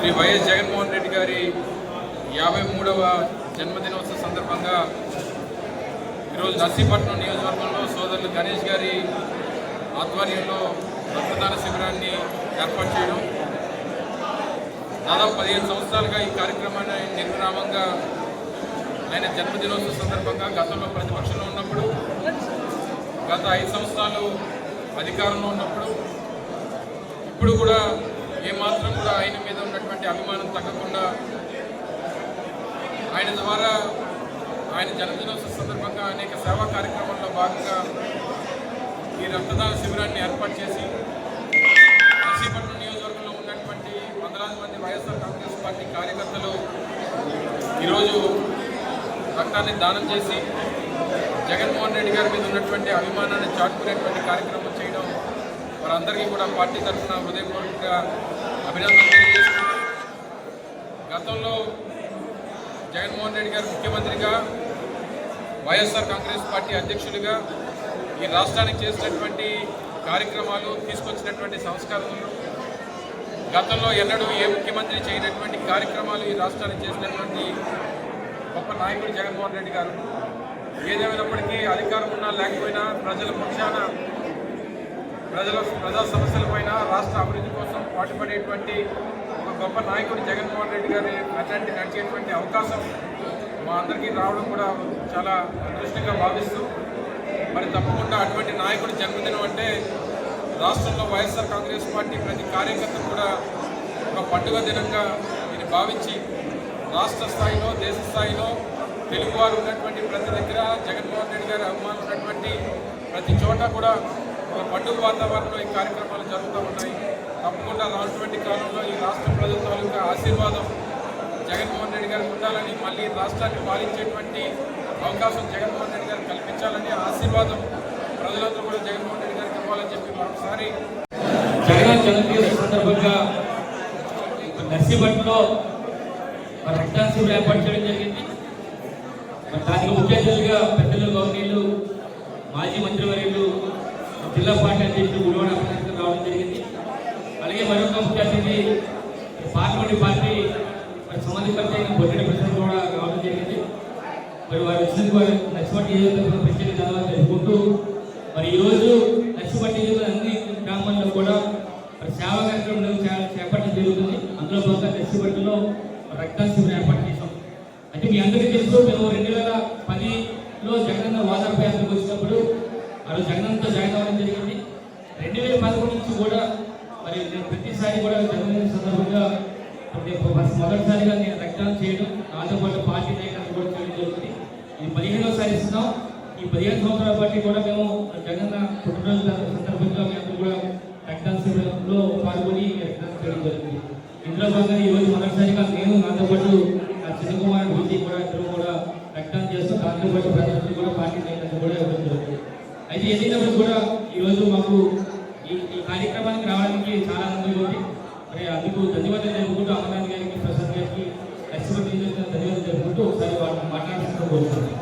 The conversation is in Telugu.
శ్రీ వైఎస్ జగన్మోహన్ రెడ్డి గారి 53వ జన్మదినోత్సవ సందర్భంగా ఈరోజు నర్సీపట్నం నియోజకవర్గంలో సోదరులు గణేష్ గారి ఆధ్వర్యంలో రక్తదాన శిబిరాన్ని ఏర్పాటు చేయడం, దాదాపు 15 సంవత్సరాలుగా ఈ కార్యక్రమాన్ని నిర్విరామంగా ఆయన జన్మదినోత్సవ సందర్భంగా గతంలో ప్రతిపక్షంలో ఉన్నప్పుడు, గత 5 సంవత్సరాలు అధికారంలో ఉన్నప్పుడు, ఇప్పుడు కూడా ఏమాత్రం కూడా ఆయన మీద ఉన్నటువంటి అభిమానం తగ్గకుండా ఆయన ద్వారా ఆయన జన్మదినోత్సవ సందర్భంగా అనేక సేవా కార్యక్రమాల్లో భాగంగా ఈ రక్తదాన శిబిరాన్ని ఏర్పాటు చేసి నర్సీపట్నం నియోజకవర్గంలో ఉన్నటువంటి వందలాది మంది వైఎస్ఆర్ కాంగ్రెస్ పార్టీ కార్యకర్తలు ఈరోజు రక్తాన్ని దానం చేసి జగన్మోహన్ రెడ్డి గారి మీద ఉన్నటువంటి అభిమానాన్ని చాటుకునేటువంటి కార్యక్రమం చేయడం వారందరికీ కూడా పార్టీ తరఫున హృదయపూర్వకంగా అభినందనలు తెలియజేస్తున్నారు. గతంలో జగన్మోహన్ రెడ్డి గారు ముఖ్యమంత్రిగా, వైఎస్ఆర్ కాంగ్రెస్ పార్టీ అధ్యక్షుడిగా ఈ రాష్ట్రానికి చేసినటువంటి కార్యక్రమాలు, తీసుకొచ్చినటువంటి సంస్కరణలు, గతంలో ఎన్నడూ ఏ ముఖ్యమంత్రి చేయనటువంటి కార్యక్రమాలు ఈ రాష్ట్రానికి చేసినటువంటి గొప్ప నాయకుడు జగన్మోహన్ రెడ్డి గారు. ఏదేమైనప్పటికీ అధికారం ఉన్నా లేకపోయినా ప్రజల పక్షాన ప్రజా సమస్యలపైన రాష్ట్ర అభివృద్ధి కోసం పాటుపడేటువంటి ఒక గొప్ప నాయకుడు జగన్మోహన్ రెడ్డి గారి అట్లాంటి నడిచేటువంటి అవకాశం మా అందరికీ రావడం కూడా చాలా అదృష్టంగా భావిస్తూ, మరి తప్పకుండా అటువంటి నాయకుడి జన్మదినం అంటే రాష్ట్రంలో వైఎస్ఆర్ కాంగ్రెస్ పార్టీ ప్రతి కార్యకర్త కూడా ఒక పండుగ దినంగా దీన్ని భావించి రాష్ట్ర స్థాయిలో, దేశ స్థాయిలో తెలుగువారు ఉన్నటువంటి ప్రతి దగ్గర జగన్మోహన్ రెడ్డి గారి అభిమానులు ఉన్నటువంటి ప్రతి చోట కూడా ఒక పండుగ వాతావరణంలో ఈ కార్యక్రమాలు జరుగుతూ ఉన్నాయి. తప్పకుండా రానటువంటి కాలంలో ఈ రాష్ట్ర ప్రజల తాలూకా ఆశీర్వాదం జగన్మోహన్ రెడ్డి గారికి ఉండాలని, మళ్ళీ రాష్ట్రాన్ని పాలించేటువంటి అవకాశం జగన్మోహన్ రెడ్డి గారికి కల్పించాలని, ఆశీర్వాదం ప్రజలందరూ కూడా జగన్మోహన్ రెడ్డి గారికి ఇవ్వాలని చెప్పి మరొకసారి జగన్ జన్మదిన సందర్భంగా నర్సీపట్నంలో రక్తదాన శిబిరం ఏర్పాటు చేయడం జరిగింది. దానికి ముఖ్య అతిథులుగా పెద్దలు, గవర్నీయులు, మాజీ మంత్రివర్యులు, జిల్లా పార్టీ అధ్యక్షులు గుడివాడ రావడం జరిగింది. అలాగే మరొక ముఖ్య అతిథి పార్లమెంటు పార్టీ సంబంధిత బొడ్డెడి ప్రసాద్ కూడా రావడం జరిగింది. మరి వారి నర్సిపట్టి నియోజకవర్గం ప్రత్యేక ధన్యవాదాలు తెలుపుకుంటూ, మరి ఈరోజు నర్సిపట్టి అన్ని గ్రామాల్లో కూడా మరి సేవా కార్యక్రమం చేపట్టడం జరుగుతుంది. అందులో భాగంగా నర్సిపట్టిలో రక్తదాన శిబిరం ఏర్పాటు చేశాం. అయితే మీ అందరికీ తెలుసు, మేము 2010లో జగనన్న వాదాపై అందరికి వచ్చినప్పుడు ఆ రోజు జగనన్నతో జాయిన్ అవ్వడం జరిగింది. 2011 నుంచి కూడా మరి నేను ప్రతిసారి కూడా జగనన్న సందర్భంగా మొదటిసారిగా నేను రక్తదానం చేయడం, నాతో పాటు పార్టీ నాయకులు కూడా చేయడం జరుగుతుంది. ఇది 15వసారి ఇస్తున్నాం. ఈ 15 సంవత్సరాల పాటు కూడా మేము జగనన్న పుట్టినరోజు సందర్భంగా మేము అందరూ కూడా రక్తదాన శిబిరంలో పాల్గొని రక్తదానం చేయడం జరుగుతుంది. ఇందులో భాగంగా ఈరోజు మొదటిసారిగా నేను, నాతో పాటు చిన్న కుమార్ భూతి కూడా ఇద్దరు కూడా రక్తదానం చేస్తూ, దాంతో పాటు ప్రజలు కూడా పార్టీ నాయకులు కూడా ఇవ్వడం జరుగుతుంది. అయితే ఎన్నికప్పుడు కూడా ఈరోజు మాకు ఈ కార్యక్రమానికి రావడానికి చాలా ఆనందంగా ఉంది. మరి అందుకు ధన్యవాదాలు తెలుపుకుంటూ అమర్నాథ్ గారికి, ప్రసాద్ గారికి, నర్సిపట్టి ధన్యవాదాలు తెలుపుకుంటూ ఒకసారి వాళ్ళు మాట్లాడుతూ కోరుతున్నాను.